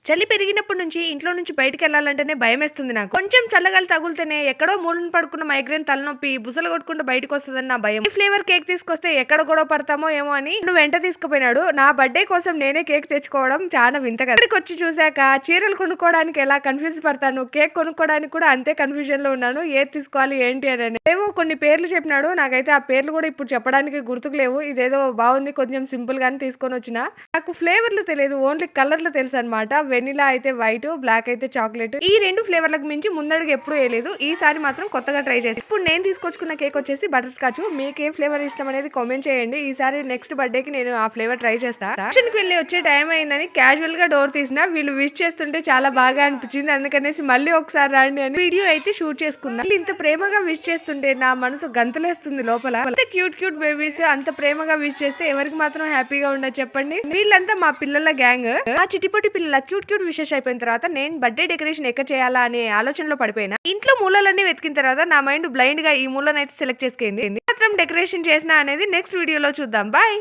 చలి పెరిగినప్పటి నుంచి ఇంట్లో నుంచి బయటికి వెళ్ళాలంటేనే భయమేస్తుంది నాకు. కొంచెం చల్లగాలి తగులుతేనే ఎక్కడో మూలన పడుకున్న మైగ్రేన్ తలనొప్పి బుసలు కొట్టుకుంటూ బయటకు వస్తుందని నా భయం. ఈ ఫ్లేవర్ కేక్ తీసుకొస్తే ఎక్కడ గొడవ పడతామో ఏమో అని నువ్వు వెంట తీసుకుపోయినాడు. నా బర్త్డే కోసం నేనే కేక్ తెచ్చుకోవడం చాలా వింత కదా. ఇక్కడికి వచ్చి చూసాక చీరలు కొనుక్కోవడానికి ఎలా కన్ఫ్యూజ్ పడతాను, కేక్ కొనుక్కోవడానికి కూడా అంతే కన్ఫ్యూజన్ లో ఉన్నాను. ఏది తీసుకోవాలి ఏంటి అని ఏమో కొన్ని పేర్లు చెప్పినాడు. నాకైతే ఆ పేర్లు కూడా ఇప్పుడు చెప్పడానికి గుర్తుకు లేవు. ఇదేదో బాగుంది, కొంచెం సింపుల్ గానే తీసుకొని వచ్చిన. నాకు ఫ్లేవర్లు తెలియదు, ఓన్లీ కలర్లు తెలుసు అనమాట. వెనిలా అయితే వైట్, బ్లాక్ అయితే చాక్లెట్. ఈ రెండు ఫ్లేవర్లకు మించి ముందడుగు ఎప్పుడు వేయలేదు. ఈసారి మాత్రం కొత్తగా ట్రై చేసి ఇప్పుడు నేను తీసుకొచ్చుకున్న కేక్ వచ్చేసి బటర్ స్కాచ్. మీకు ఏ ఫ్లేవర్ ఇష్టం అనేది కామెంట్ చేయండి. ఈసారి నెక్స్ట్ బర్త్డే కి నేను ఆ ఫ్లేవర్ ట్రై చేస్తా. ఫంక్షన్ కి వెళ్ళి వచ్చే టైం అయిందని క్యాజువల్ గా డోర్ తీసిన. వీళ్ళు విష్ చేస్తుంటే చాలా బాగా అనిపించింది. అందుకనేసి మళ్ళీ ఒకసారి రండి అని వీడియో అయితే షూట్ చేసుకున్నా. ఇంత ప్రేమగా విష్ చేస్తుంటే నా మనసు గంతులేస్తుంది లోపల. అంత క్యూట్ క్యూట్ బేబీస్ అంత ప్రేమగా విష్ చేస్తే ఎవరికి మాత్రం హ్యాపీగా ఉండదు చెప్పండి. వీళ్ళంతా మా పిల్లల గ్యాంగ్. ఆ చిటిపొట్టి పిల్లల క్యూట్ క్యూట్ విషెస్ అయిపోయిన తర్వాత నేను బర్త్డే డెకరేషన్ ఎక్కడ చేయాలా అనే ఆలోచనలో పడిపోయినా. ఇంట్లో మూలలన్నీ వెతికిన తర్వాత నా మైండ్ బ్లైండ్ గా ఈ మూలను అయితే సెలెక్ట్ చేసుకుంది. మాత్రం డెకరేషన్ చేసిన అనేది నెక్స్ట్ వీడియోలో చూద్దాం. బాయ్.